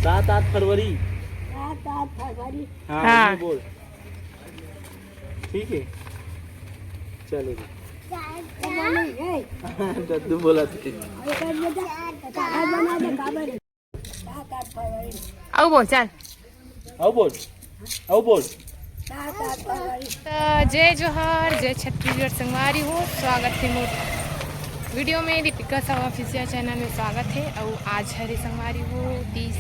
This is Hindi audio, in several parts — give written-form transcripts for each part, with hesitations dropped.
7-8 फरवरी। 7-8 फरवरी। हाँ बोल। ठीक है चलेगा। दद्दू बोला थे। आओ बोल चल। आओ बोल। आओ बोल। जय जोहार, जय छत्तीसगढ़ संगवारी हो। स्वागत है मोर वीडियो में। दीपिका साहू ऑफिशियल चैनल में स्वागत है। और आज हरे संगवारी हो 30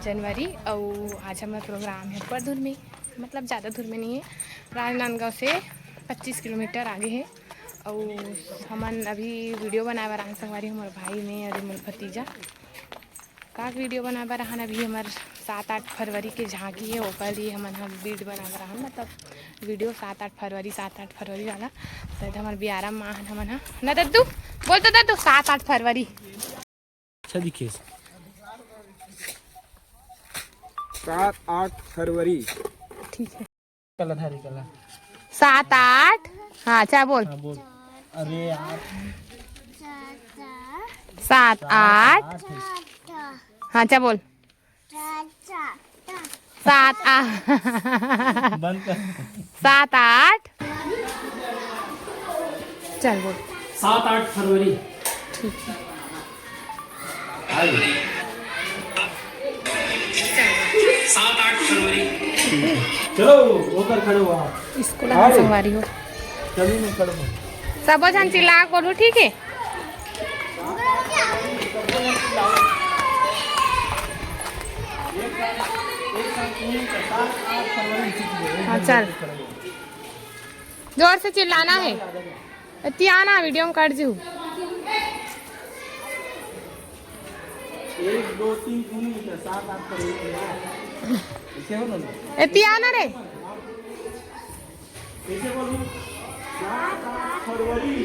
जनवरी। और आज हमारा प्रोग्राम है परदूर में, मतलब ज़्यादा दूर में नहीं है, राजनांदगांव से 25 किलोमीटर आगे है। और हमन अभी वीडियो बनाए बर संगवारी, हमारे भाई में और मोर भतीजा का वीडियो बना बर रहन। अभी हमार 7-8 फरवरी के झांकी है, ओकर लिए हमन वीडियो बना बर रहन, मतलब वीडियो 7-8 फरवरी वाला। तो हमार बियारा माँ हमन हा ना दद्दू बोल तो दद्दू 7-8 फरवरी। अच्छा दिखे 7-8 फरवरी। ठीक है कला धारी कला 7-8। हाँ अच्छा बोल। हाँ बोल। अरे यार 7-8। हाँ अच्छा बोल 7-8 बंद कर। 7-8 चल बोल 7-8 फरवरी। ठीक है 7-8 फरवरी। चलो होकर खड़े हो आप। इसको लगा संगवारी हो। चलो मैं खड़े हूँ। सब जन चिल्ला बोलो ठीक है। हाँ चल जोर से चिल्लाना है। इतनी आना वीडियो में कर जू। 1 2 3 किलोमीटर 7-8 फरवरी। ऐसे हो ना इतनी आना रे। ऐसे बोलो 7-8 फरवरी।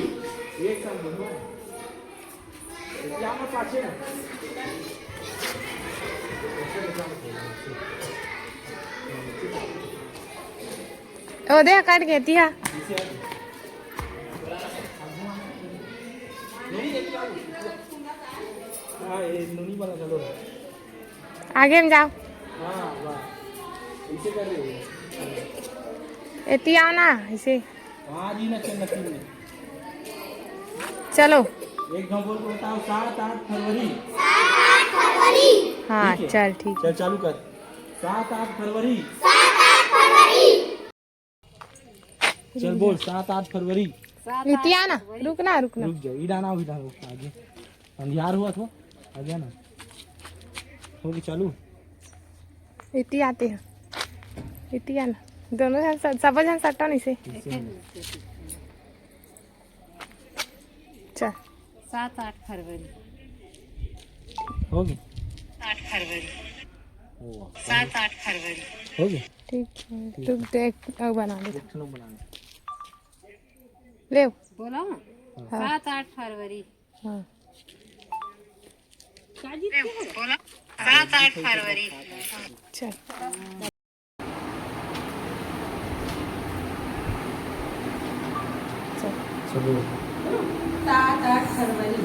एक साथ बोलो। क्या मैं पाछे ना ओ दे काट के दिया। हाँ ये नूनी वाला चलो। आगे में जाओ। हाँ वाह ऐसे कर रहे हो। इतनी आना ऐसे हाँ जी नचन चलो। एक गाँव बोल के बताओ 7-8 फरवरी। हाँ ठीक है? चल ठीक चल चालू कर 7-8 फरवरी। चल बोल 7-8 फरवरी। इतनी आना रुकना रुकना। रुक जाओ इधर आना इधर आगे अंधियार हुआ था आगे ना हो गई चालू। इतनी आते हैं इतनी आना दोनों जन सब जन सट्टा नहीं से चल 7-8 फरवरी। हो गई 8 फरवरी। 7-8 फरवरी। हो गई। ठीक है तू देख अब बना दे सुनो बनाने ले। बोला 7-8 फरवरी। हाँ बोला 7-8 फरवरी। चल चलो 7-8 फरवरी।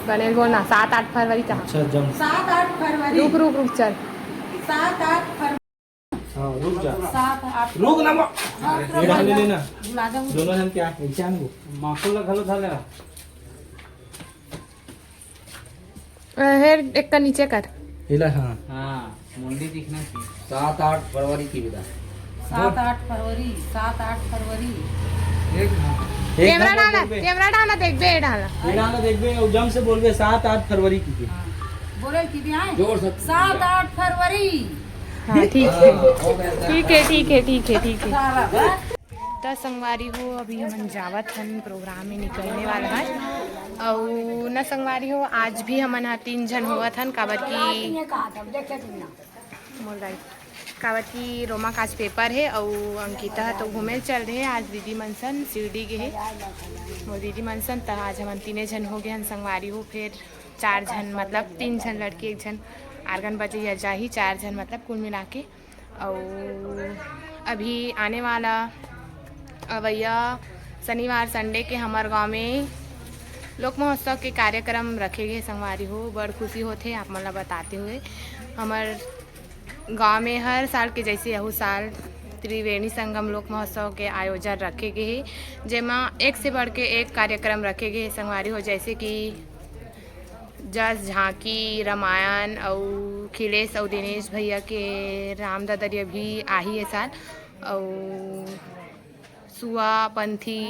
बने बोलना 7-8 फरवरी का। अच्छा जम 7-8 फरवरी। रुक रुक रुक चल 7-8 फरवरी। हाँ रुक जा 7-8 रुक ना ये डाल लेना बुला दो। दोनों जन क्या है जान को माखोला घलो झाला हेर एक का नीचे कर। हिला हाँ हाँ मुंडी दिखना चाहिए। 7-8 फरवरी की विदा। 7-8 फरवरी। 7-8 फरवरी। कैमरा डालना देख बे डालना। ये डालना देख बे और जम से बोल बे 7-8 फरवरी की बोले कि भी आए जोर से 7-8 फरवरी। हाँ ठीक है ठीक है ठीक है ठीक है ठीक है। 10 संगवारी हो अभी हम जावत हन प्रोग्राम में निकलने वाला है। और न संगवारी हो आज भी हमन 3 जन हुआ थन काबर की रोमा काज पेपर है। और अंकिता तो घूमे चल रहे आज दीदी मनसन शिरडी गए है वो दीदी मनसन। तो आज हम 3 जन हो गए हन संगवारी हो। फिर 4 जन मतलब 3 जन लड़की 1 जन आर्गन बजे जा ही 4 जन मतलब कुल मिला के। और अभी आने वाला अवैया शनिवार संडे के हमारे गांव में लोक महोत्सव के कार्यक्रम रखे गए संगवारी हो। बड़ खुशी होते आप मला बताते हुए। हमार गांव में हर साल के जैसे यहू साल त्रिवेणी संगम लोक महोत्सव के आयोजन रखे गए हैं, जेमा एक से बढ़ के एक कार्यक्रम रखे गए संगवारी हो। जैसे कि जस झांकी, रामायण और खिलेश और दिनेश भैया के राम ददरिया भी आही है साल, और सुआ पंथी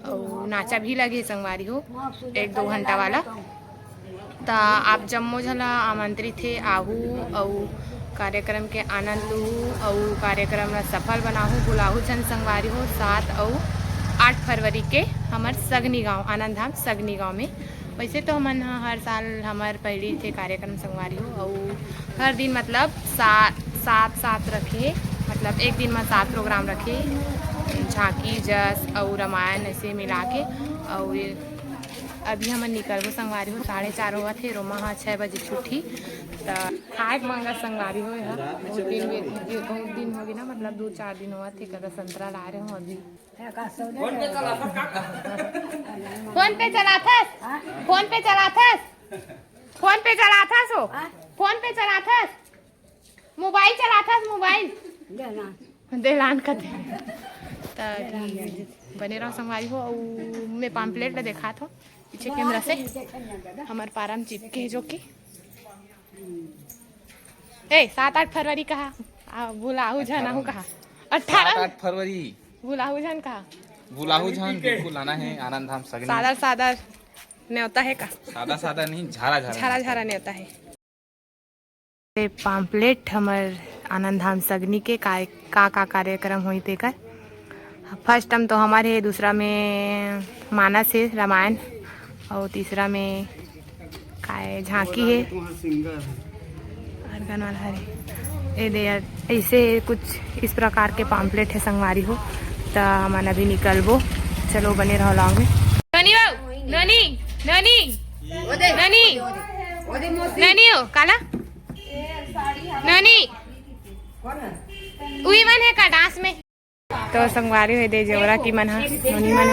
और नाचा भी लगे संगवारी हो 1-2 घंटा वाला। तो आप जम्मो झला आमंत्रित थे आहू और कार्यक्रम के आनंद लू और कार्यक्रम ला सफल बनाहू। बुलाहू जन संगवारी हो 7 और 8 फरवरी के हमार सगनी गांव आनंद धाम सगनी गांव में। वैसे तो हमन हर साल हमार पहली थे कार्यक्रम संगवारी हो, और हर दिन मतलब 7 रखे, मतलब एक दिन में 7 प्रोग्राम रखे, झांकी जस और रामायण ऐसे मिला के। और अभी हमन निकलबो संगवारी हो 4:30 हुआ थे, रोमा हाँ 6 बजे छुट्टी। तो खाए मंगा संगवारी हो बहुत दिन हो गई ना, मतलब 2-4 दिन हुआ थे। कदा संतरा ला रहे हूँ अभी। फोन पे चला था फोन पे चला था फोन पे चला था सो फोन पे चला था मोबाइल चला था मोबाइल देलान का बने रहो संगवारी हो। और मैं पम्पलेट ला देखा था पीछे कैमरा से हमारे पारम चिपके जो कि 7-8 फरवरी कहा बुलाहू झन कहा 8 फरवरी बुलाहू झन कहा बुलाहू झन बिल्कुल आना है आनंद धाम सगनी। सादा न्योता है का सादा नहीं झारा न्योता है। पम्पलेट हमार आनंद धाम सगनी के का कार्यक्रम हुई थे कर। फर्स्ट टाइम तो हमारे है, दूसरा में मानस है रामायण, और तीसरा में काय झांकी है अर्गन वाला है। ऐसे कुछ इस प्रकार के पम्पलेट है संगवारी हो। तो हमन अभी निकलबो, चलो बने रहो लॉन्ग में। ननी ननी ननी ननी ननी हो काला ननी उही मन है का डांस में। तो संगवारी हो दे जोरा की मन ननी मन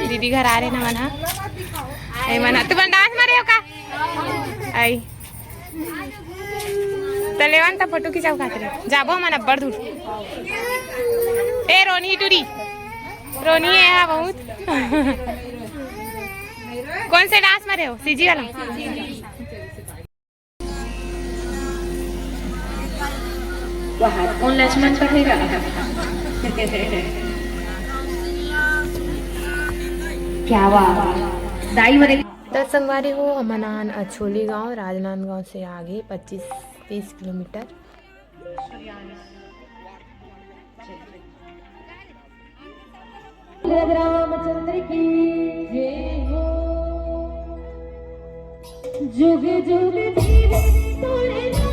दीदी घर आ रहे ना मन आई मन तू बन डांस मारे हो का आई तो लेवन तो फोटो खिंचाओ खातिर जाबो मन अब्बड़ दूर। ए रोनी टूरी रोनी है यहाँ बहुत कौन से डांस में रहे हो? सीजी वाला। कौन लक्ष्मण पढ़ेगा? क्या बात दाई बड़े। तो संगवारी हो हमनान अछोली गांव राजनांदगांव से आगे 25-30 किलोमीटर। रामचंद्र की जय हो। जुग जुग जीवे तोड़े